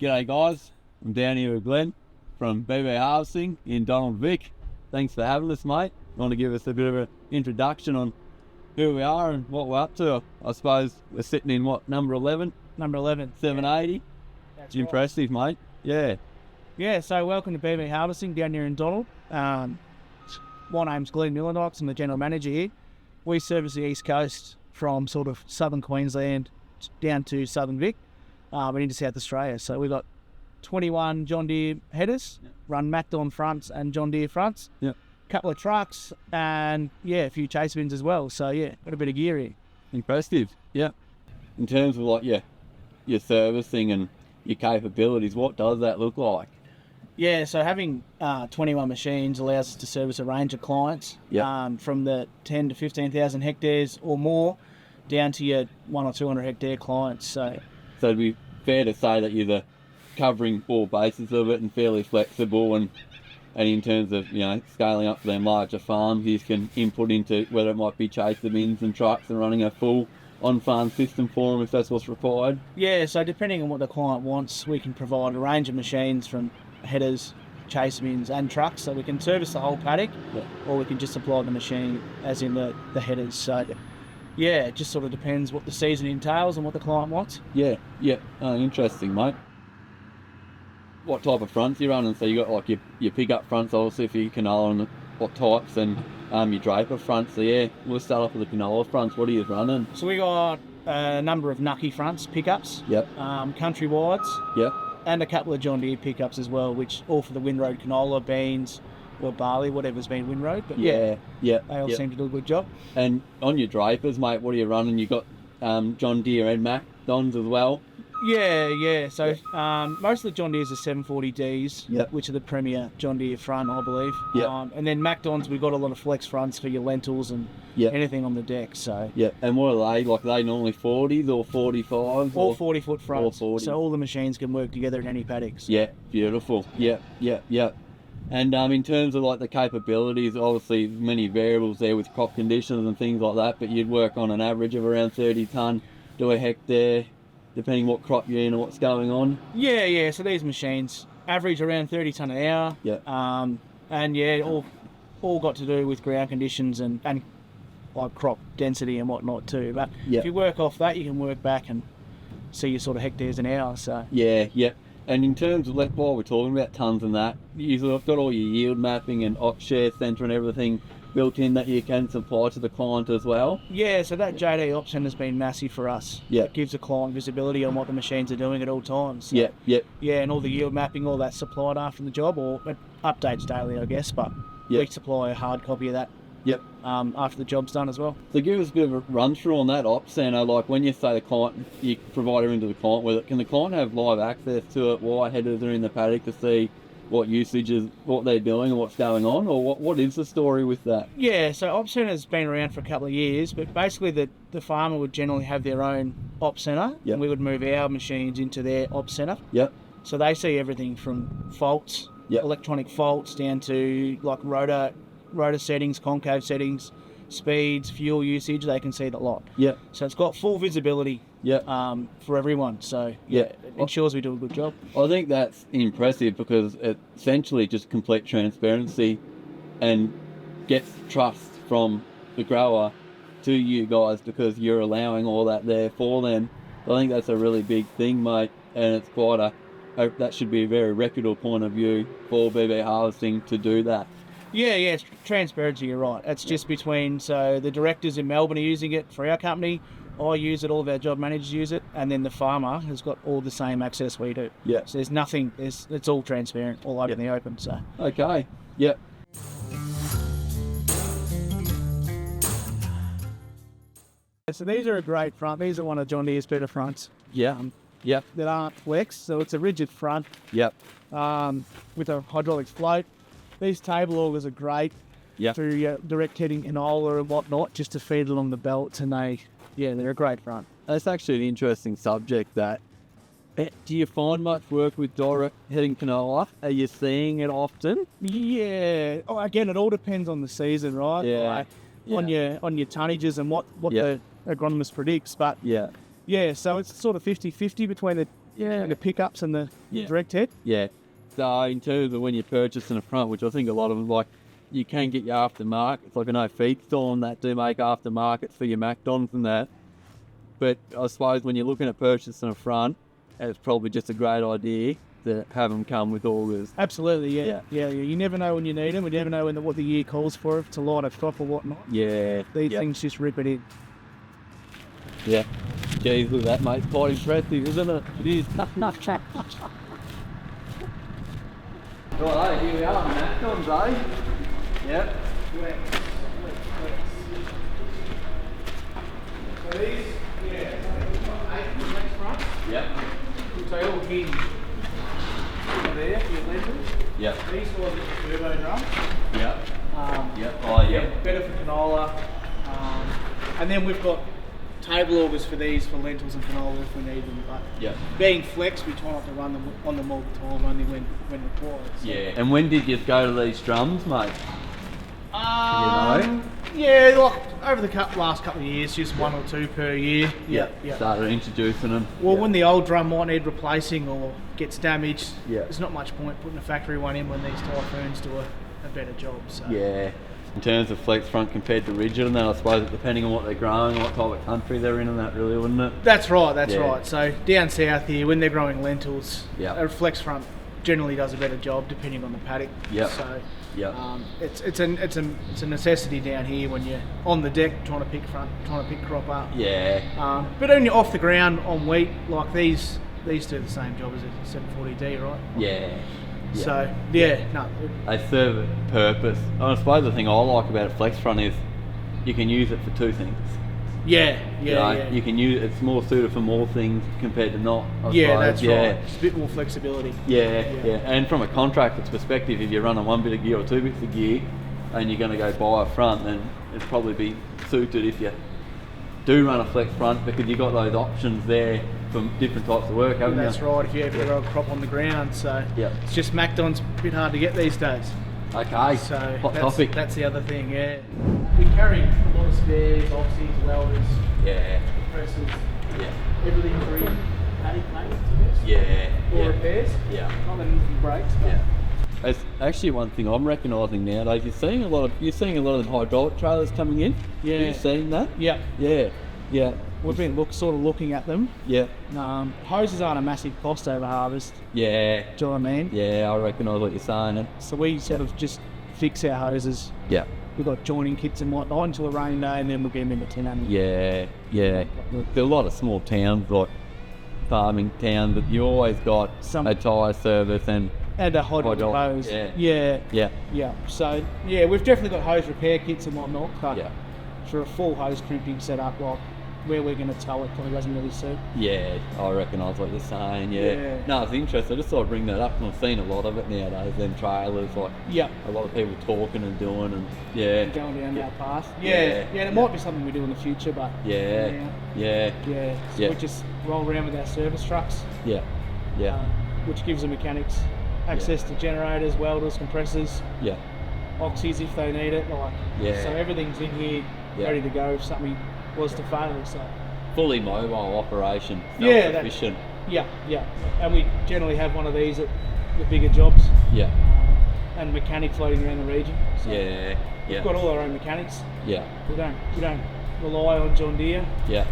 G'day guys, I'm down here with Glenn from BB Harvesting in Donald Vic. Thanks for having us, mate. Want to give us a bit of an introduction on who we are and what we're up to? I suppose we're sitting in what, number 11? Number 11. 780. That's impressive, mate. Yeah. Yeah, so welcome to BB Harvesting down here in Donald. My name's Glenn Millinox. I'm the general manager here. We service the East Coast from sort of southern Queensland down to southern Vic, but into South Australia. So we've got 21 John Deere headers, run Macdon fronts and John Deere fronts. Yep. Couple of trucks and a few chase bins as well. So got a bit of gear here. Impressive. Yeah. In terms of like your servicing and your capabilities, what does that look like? Yeah, so having 21 machines allows us to service a range of clients, from the 10 to 15,000 hectares or more, down to your 100 or 200 hectare clients. So it'd be fair to say that you're covering all bases of it and fairly flexible, and in terms of scaling up for them larger farms, you can input into whether it might be chaser bins and trucks and running a full on-farm system for them if that's what's required. Yeah, so depending on what the client wants, we can provide a range of machines from headers, chase bins and trucks, so we can service the whole paddock, or we can just supply the machine as in the headers. So it just sort of depends what the season entails and what the client wants. Interesting, mate. What type of fronts you running? So you got like your pickup fronts obviously for your canola and what types, and your draper fronts. So we'll start off with the canola fronts. What are you running? So we got a number of Nucky fronts, pickups, country wides, and a couple of John Deere pickups as well, which all for the windrow canola, beans, or barley, whatever's been windrowed. But they all seem to do a good job. And on your drapers, mate, what are you running? You got John Deere and Macdons as well. So most of the John Deere's are 740Ds, which are the premier John Deere front, I believe. And then Macdons, we've got a lot of flex fronts for your lentils and anything on the deck. So and what are they? Like, are they normally 40s or 45s? All 40-foot fronts. All 40s. So all the machines can work together in any paddocks. Yeah, beautiful. And in terms of like the capabilities, obviously many variables there with crop conditions and things like that, but you'd work on an average of around 30 tonne to a hectare, depending what crop you're in or what's going on. So these machines average around 30 tonne an hour. All got to do with ground conditions and like crop density and whatnot too. But if you work off that, you can work back and see your sort of hectares an hour. So And in terms of, while we're talking about tonnes and that, you've got all your yield mapping and ops share centre and everything built in that you can supply to the client as well. So that JD Ops Centre has been massive for us. It gives the client visibility on what the machines are doing at all times. So, and all the yield mapping, all that supplied after the job, or it updates daily, I guess, but we supply a hard copy of that after the job's done as well. So give us a bit of a run through on that Ops Centre, like when you say the client, you provide everything to the client with it, can the client have live access to it while headers are in the paddock to see what usage is, what they're doing and what's going on, or what is the story with that? So Ops Centre has been around for a couple of years, but basically the farmer would generally have their own Ops Centre, and we would move our machines into their Ops Centre. So they see everything from faults, electronic faults, down to like rotor settings, concave settings, speeds, fuel usage. They can see the lot. So it's got full visibility for everyone. So it ensures we do a good job. I think that's impressive because it essentially just complete transparency and gets trust from the grower to you guys because you're allowing all that there for them. I think that's a really big thing, mate, and it's quite that should be a very reputable point of view for BB Harvesting to do that. It's transparency, you're right. It's just between, so the directors in Melbourne are using it for our company, I use it, all of our job managers use it, and then the farmer has got all the same access we do. So there's nothing, it's all transparent, all out in the open. So okay. So these are a great front. These are one of John Deere's better fronts. That aren't flex, so it's a rigid front. With a hydraulic float. These table augers are great for your direct heading canola and whatnot, just to feed along the belts, and they're a great front. That's actually an interesting subject. That do you find much work with direct heading canola? Are you seeing it often? Again, it all depends on the season, right? On your tonnages and what the agronomist predicts, but so it's sort of 50-50 between and the pickups and the direct head. Yeah. So in terms of when you're purchasing a front, which I think a lot of them like, you can get your aftermarket. Like I know feed store and that do make aftermarkets for your MacDons and that. But I suppose when you're looking at purchasing a front, it's probably just a great idea to have them come with augers. Absolutely, yeah. You never know when you need them. We never know what the year calls for, if it's a lighter crop or whatnot. Yeah. These things just rip it in. Yeah. Geez, look at that, mate. Quite impressive, isn't it? It is. Right, here we are, MacDons, eh? Yep. So these, we've got 8 flex fronts. Yep. So all hidden there for your lentils. Yep. These ones are the turbo drum. Yep. Yep. Oh, yeah. Better for canola. And then we've got table augers for these for lentils and canola if we need them. But being flex, we try not to run them on them all the time, only when required. So. Yeah. And when did you go to these drums, mate? Yeah, like over the last couple of years, just 1 or 2 per year. Yeah. Started introducing them. Well, when the old drum might need replacing or gets damaged, there's not much point putting a factory one in when these typhoons do a better job. So. Yeah. In terms of flex front compared to rigid, and then I suppose depending on what they're growing, what type of country they're in, and that really, wouldn't it? That's right. Right. So down south here, when they're growing lentils, a flex front generally does a better job depending on the paddock. So it's a necessity down here when you're on the deck trying to pick crop up. But when you're off the ground on wheat, like these do the same job as a 740D, right? So no, they serve a purpose. I suppose the thing I like about a flex front is you can use it for 2 things. You can use it's more suited for more things compared to not. I suppose. That's right. Just a bit more flexibility. And from a contractor's perspective, if you're running 1 bit of gear or 2 bits of gear, and you're going to go buy a front, then it'd probably be suited if you do run a flex front, because you've got those options there for different types of work, haven't you? That's right. If you ever grow a crop on the ground, so it's just MacDon's a bit hard to get these days. Okay, so hot topic. That's the other thing, We carry a lot of spares, oxys, welders, compressors, everything for your paddock maintenance, I guess. Or repairs. Not that anything breaks, but... It's actually one thing I'm recognising nowadays. You're seeing a lot of the hydraulic trailers coming in. Are you seeing that? Yeah. We've been looking at them. Hoses aren't a massive cost over harvest. Do you know what I mean? Yeah, I recognise what you're saying. So we sort of just fix our hoses. We've got joining kits and whatnot until a rain day, and then we'll get them into 1000. There are a lot of small towns, like farming towns, but you always got a tyre service and a hydraulic hose. So we've definitely got hose repair kits and whatnot, but for a full hose crimping setup, like where we're going to tow it, probably doesn't really suit. I recognise what you're saying. No, it's interesting. I just thought I'd bring that up, and I've seen a lot of it nowadays. Them trailers, like a lot of people talking and doing, and going down that path. And it might be something we do in the future, but so we just roll around with our service trucks. Which gives the mechanics access to generators, welders, compressors, oxys if they need it. So everything's in here, ready to go if something was to fail. So fully mobile operation, self-sufficient. And we generally have one of these at the bigger jobs. And mechanic floating around the region. So we've got all our own mechanics. We don't rely on John Deere. So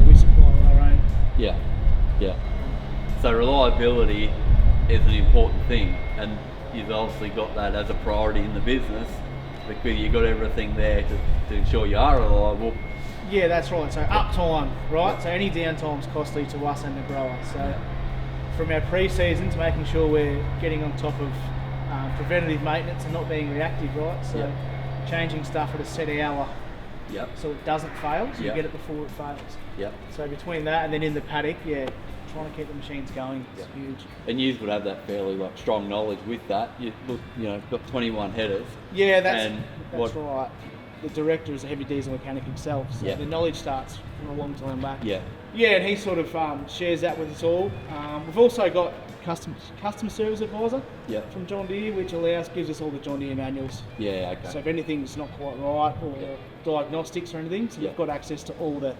we supply all our own. So reliability is an important thing, and you've obviously got that as a priority in the business, because you've got everything there to ensure you are reliable. That's right. So uptime, right? So any downtime's costly to us and the grower. So from our pre-season to making sure we're getting on top of preventative maintenance and not being reactive, right? So changing stuff at a set hour so it doesn't fail, so you get it before it fails. So between that and then in the paddock, trying to keep the machines going is huge. And you would have that fairly strong knowledge with that. You've got 21 headers. That's right. the director is a heavy diesel mechanic himself, so the knowledge starts from a long time back. Yeah. Yeah, and he sort of shares that with us all. We've also got custom service advisor from John Deere, which gives us all the John Deere manuals. Yeah, okay. So if anything's not quite right, or diagnostics or anything, so we've got access to all the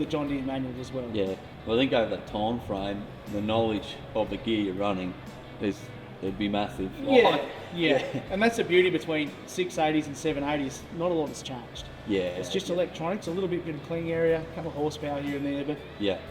John Deere manuals as well. Yeah. Well, I think over that time frame, the knowledge of the gear you're running it'd be massive. Yeah. And that's the beauty between 680s and 780s. Not a lot has changed. Yeah. It's just electronics, a little bit in clean area, a couple of horsepower here and there, but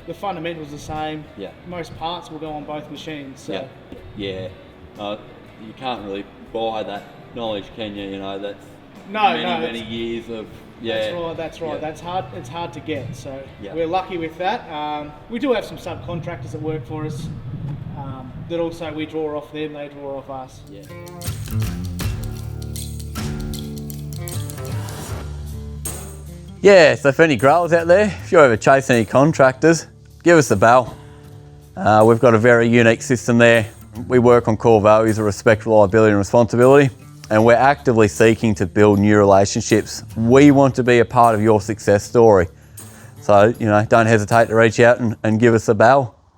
the fundamentals are the same. Yeah. Most parts will go on both machines. So. Yeah. You can't really buy that knowledge, can you? You know, that's many years of. Yeah. That's right. Yeah. It's hard to get. So we're lucky with that. We do have some subcontractors that work for us. That also we draw off them, they draw off us. Yeah. Yeah, so for any growers out there, if you're ever chasing any contractors, give us a bell. We've got a very unique system there. We work on core values of respect, reliability and responsibility, and we're actively seeking to build new relationships. We want to be a part of your success story. So, don't hesitate to reach out and give us a bell.